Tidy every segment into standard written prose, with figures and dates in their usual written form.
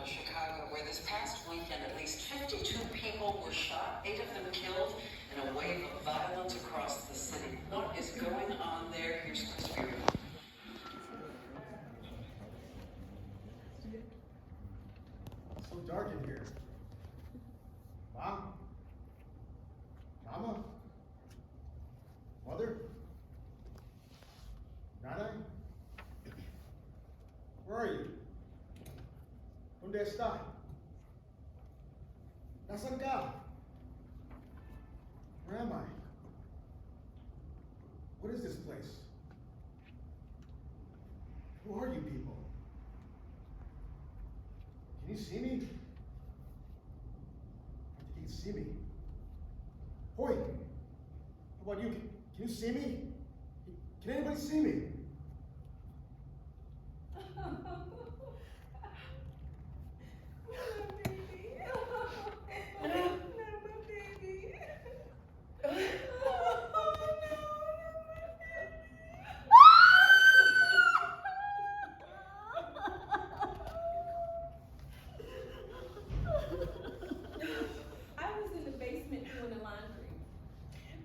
of Chicago, where this past weekend at least 52 people were shot, 8 of them killed, in a wave of violence across the city. What is going on there? Here's Chris Beard. It's so dark in here. Mom? Mama? Mother? Nana? Where are you? ¿Dónde está? Nasaan ka? Where am I? What is this place? Who are you people? Can you see me? I think you can see me. Hoy! How about you? Can you see me? Can anybody see me?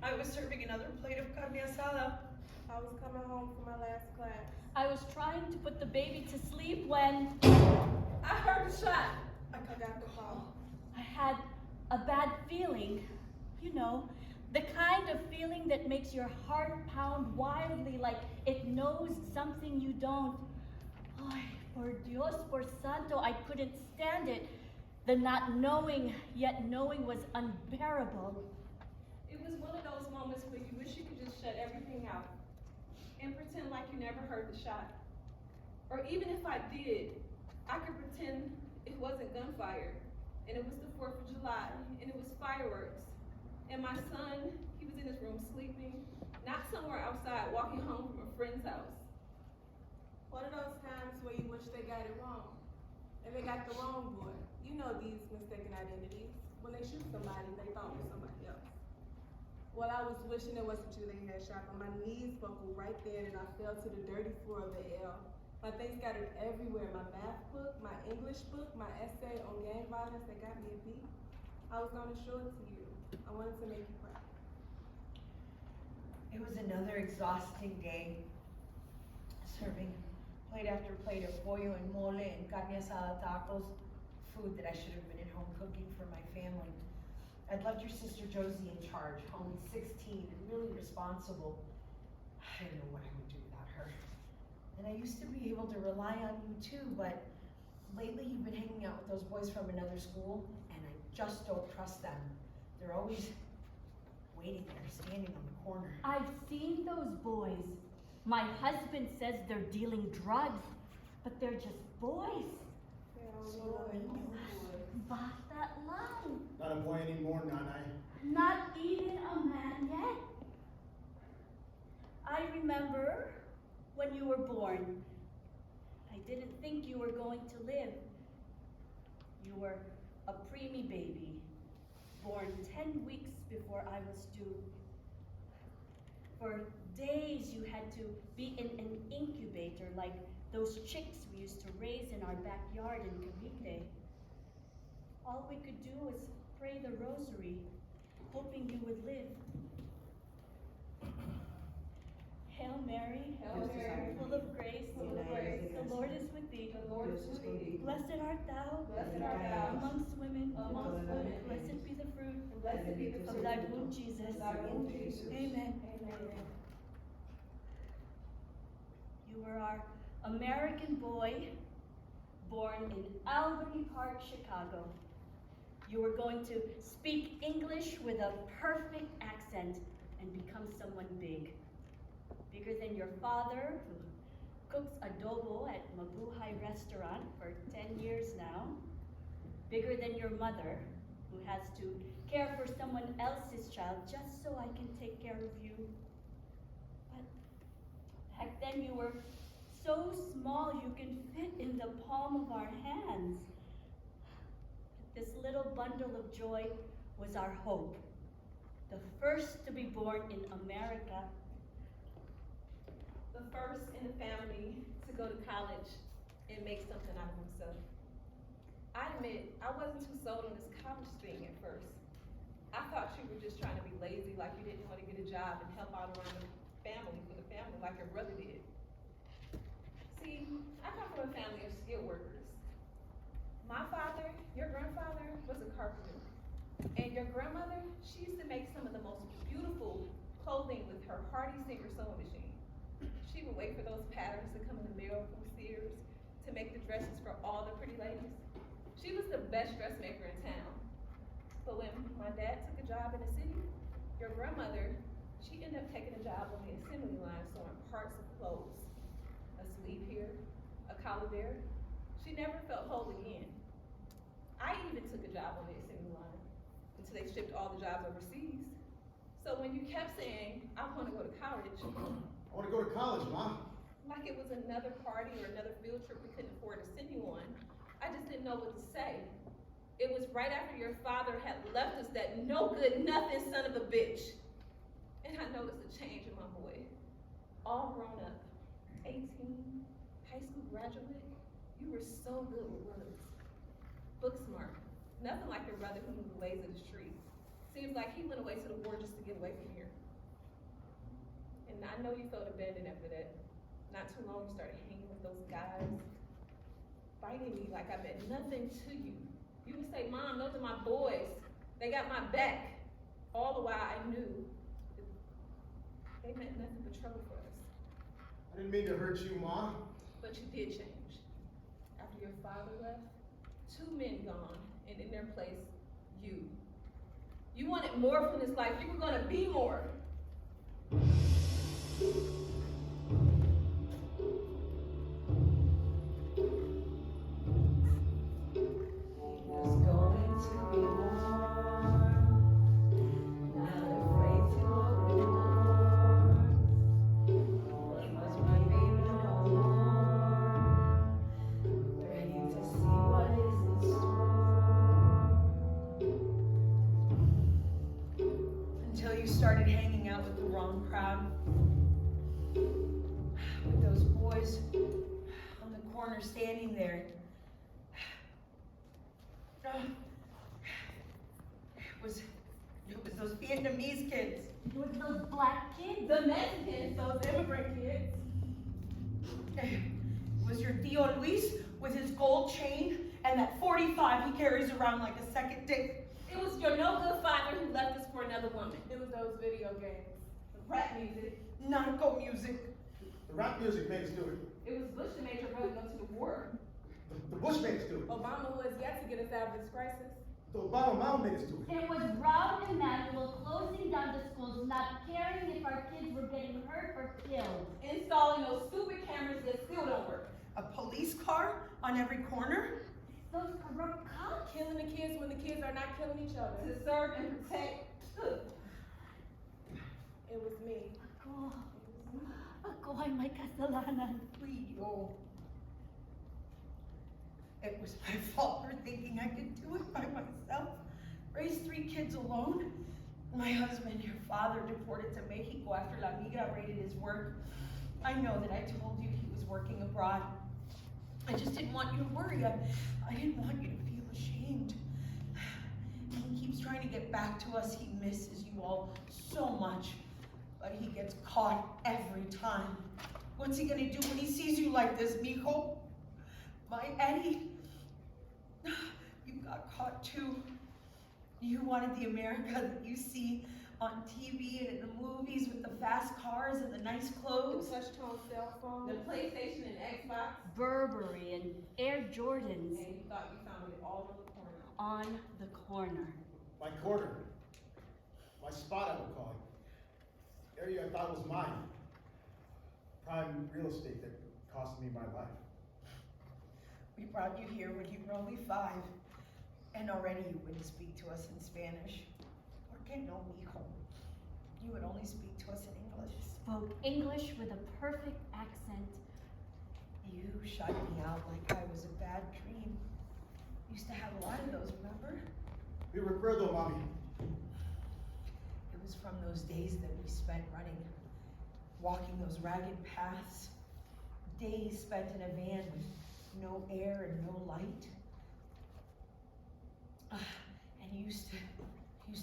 I was serving another plate of carne asada. I was coming home from my last class. I was trying to put the baby to sleep when I heard a shot. I got the call. I had a bad feeling. You know, the kind of feeling that makes your heart pound wildly like it knows something you don't. Ay, por Dios, por Santo, I couldn't stand it. The not knowing, yet knowing was unbearable. It was one of those moments where you wish you could just shut everything out and pretend like you never heard the shot. Or even if I did, I could pretend it wasn't gunfire and it was the 4th of July and it was fireworks. And my son, he was in his room sleeping, not somewhere outside, walking home from a friend's house. One of those times where you wish they got it wrong. And they got the wrong boy. You know these mistaken identities. When they shoot somebody, they thought it was somebody else. Well, I was wishing it wasn't you they had shot, but my knees buckled right there and I fell to the dirty floor of the L. My things scattered everywhere. My math book, my English book, my essay on gang violence that got me a B. I was gonna show it to you. I wanted to make you proud. It was another exhausting day. Serving plate after plate of pollo and mole and carne asada tacos, food that I should have been at home cooking for my family. I'd left your sister Josie in charge, only 16 and really responsible. I didn't know what I would do without her. And I used to be able to rely on you too, but lately you've been hanging out with those boys from another school, and I just don't trust them. They're always waiting there, standing on the corner. I've seen those boys. My husband says they're dealing drugs, but they're just boys. Basta lang. Not a boy anymore, Nanay. Not even a man yet. I remember when you were born. I didn't think you were going to live. You were a preemie baby, born 10 weeks before I was due. For days you had to be in an incubator like those chicks we used to raise in our backyard in Cavite. All we could do was pray the rosary, hoping you would live. Hail Mary, Hail Mary, full of grace, full of grace, the Lord is with thee. the Lord is with thee. Blessed art thou, Blessed art thou amongst women. amongst women. Blessed be the fruit And blessed be the of fruit thy womb, Jesus. of thy womb, Jesus. Amen. Amen. You were our American boy, born in Albany Park, Chicago. You were going to speak English with a perfect accent and become someone big. Bigger than your father, who cooks adobo at Mabuhay restaurant for 10 years now. Bigger than your mother, who has to care for someone else's child just so I can take care of you. But back then you were so small you can fit in the palm of our hands. This little bundle of joy was our hope. The first to be born in America. The first in the family to go to college and make something out of himself. I admit, I wasn't too sold on this college thing at first. I thought you were just trying to be lazy, like you didn't want to get a job and help out around the family, for the family, like your brother did. See, I come from a family of skilled workers. My father, your grandfather, was a carpenter. And your grandmother, she used to make some of the most beautiful clothing with her Hardy Singer sewing machine. She would wait for those patterns to come in the mail from Sears to make the dresses for all the pretty ladies. She was the best dressmaker in town. But when my dad took a job in the city, your grandmother, she ended up taking a job on the assembly line sewing parts of clothes. A sleeve here, a collar there. She never felt whole again. I even took a job on the assembly line until they shipped all the jobs overseas. So when you kept saying, I want to go to college, I want to go to college, Ma. like it was another party or another field trip we couldn't afford to send you on, I just didn't know what to say. It was right after your father had left us, that no good nothing son of a bitch. And I noticed a change in my boy. All grown up, 18, high school graduate, you were so good with words. Book smart, nothing like your brother who knew the ways of the street. Seems like he went away to the war just to get away from here. And I know you felt abandoned after that. Not too long, you started hanging with those guys, fighting me like I meant nothing to you. You would say, Mom, those are my boys. They got my back. All the while I knew they meant nothing but trouble for us. I didn't mean to hurt you, Ma. But you did change. After your father left, 2 men gone, and in their place, you. You wanted more from this life. You were gonna be more. Started hanging out with the wrong crowd. With those boys on the corner standing there. It was those Vietnamese kids. It was those black kids. The Mexicans, those immigrant kids. It was your Tio Luis with his gold chain and that 45 he carries around like a second dick. It was your no-good father who left us for another woman. It was those video games, the rap music. Narco music. The rap music made us do it. It was Bush that made your brother go to the war. The Bush made us do it. Obama, who has yet to get us out of this crisis. The Obama mom made us do it. It was Raul and Manuel closing down the schools, not caring if our kids were getting hurt or killed. Installing those stupid cameras that still don't work. A police car on every corner. Those corrupt cops. Killing the kids when the kids are not killing each other. To serve and protect. It was me. Ako ay may kasalanan. Rio. It was my fault for thinking I could do it by myself. Raise 3 kids alone. My husband, your father, deported to Mexico after La Migra raided his work. I know that I told you he was working abroad. I just didn't want you to worry. I didn't want you to feel ashamed. And he keeps trying to get back to us. He misses you all so much. But he gets caught every time. What's he gonna do when he sees you like this, mijo? My Eddie, you got caught too. You wanted the America that you see on TV and in the movies with the fast cars and the nice clothes. The touch-tone cell phone. The PlayStation and Xbox. Burberry and Air Jordans. And you thought you found it all on the corner. On the corner. My corner. My spot, I would call it. Area I thought was mine. Prime real estate that cost me my life. We brought you here when you were only 5, and already you wouldn't speak to us in Spanish. Porque no, mijo? You would only speak to us in English. Spoke English with a perfect accent. You shut me out like I was a bad dream. Used to have a lot of those, remember? We recuerdo, Mommy. It was from those days that we spent running, walking those ragged paths, days spent in a van with no air and no light. And he used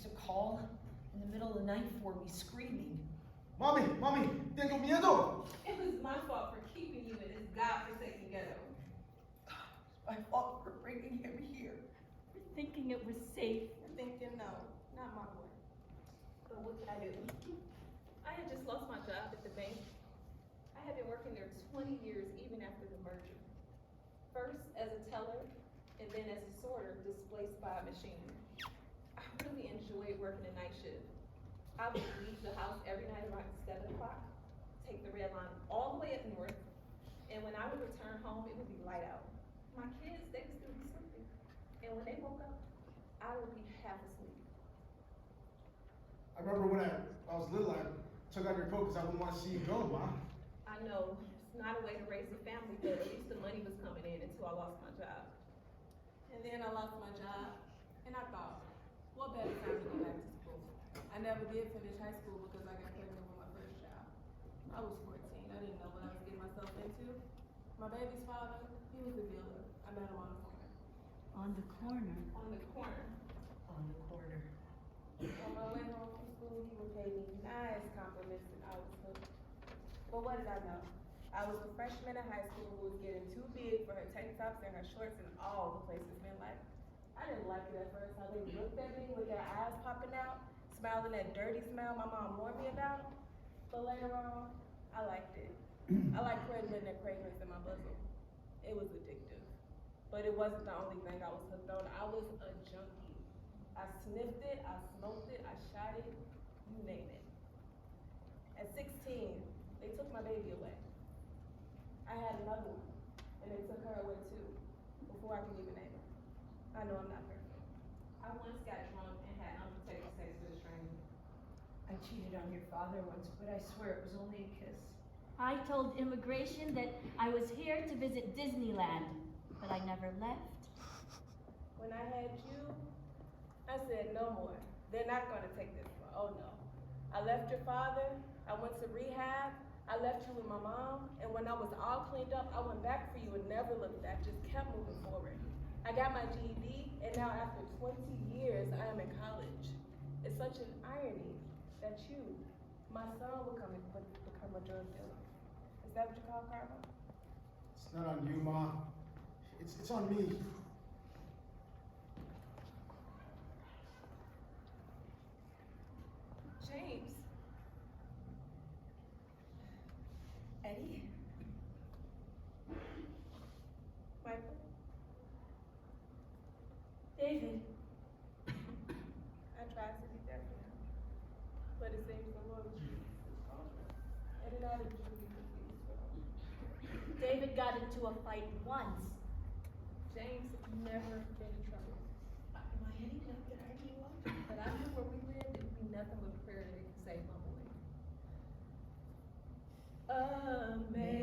to call in the middle of the night for me, screaming. Mommy, tengo miedo. It was my fault for keeping you in this godforsaken ghetto. My fault for bringing him here. Thinking it was safe. Thinking, no, not my boy. But what could I do? I had just lost my job at the bank. I had been working there 20 years, even after the merger. First as a teller, and then as a sorter, displaced by a machine. I really enjoyed working the night shift. I would leave the house every night around 7 o'clock, take the red line all the way up north, and when I would return home, it would be light out. My kids, they would still be sleeping. And when they woke up, I would be half asleep. I remember when I was little, I took out your coat because I wouldn't want to see you go, Ma. I know it's not a way to raise a family, but at least the money was coming in until I lost my job. And then I lost my job, and I thought, what better time to go back to school? I never did finish high school because I got pregnant with my first child. I was 14. I didn't know what I was getting myself into. My baby's father, he was a dealer. I met him on the corner. On the corner. On the corner. On the corner. On my way home from school, he would pay me nice compliments and I was hooked. But what did I know? I was a freshman in high school who was getting too big for her tank tops and her shorts and all the places men like. I didn't like it at first, how they looked at me with their eyes popping out, smiling that dirty smile my mom warned me about. But later on, I liked it. I liked cradling that fragrance in my bosom. It was addictive. But it wasn't the only thing I was hooked on. I was a junkie. I sniffed it, I smoked it, I shot it, you name it. At 16, they took my baby away. I had another one, and they took her away too, before I could even name her. I know I'm not perfect. I once got drunk and had unprotected sex with a stranger. I cheated on your father once, but I swear it was only a kiss. I told immigration that I was here to visit Disneyland, but I never left. When I had you, I said no more. They're not gonna take this one. Oh no. I left your father, I went to rehab, I left you with my mom, and when I was all cleaned up, I went back for you and never looked back, just kept moving forward. I got my GED, and now after 20 years, I am in college. It's such an irony that you, my son, will become a drug dealer. Is that what you call karma? It's not on you, Ma. It's on me. James. Eddie? Michael. David, I tried to be there for him, but it seems the Lord was and it ought to be confused for him. David got into a fight once. James never been in trouble, Am I Eddie? Not that I knew of. but I knew where we lived, it would be nothing but prayer that could save my boy. Amazing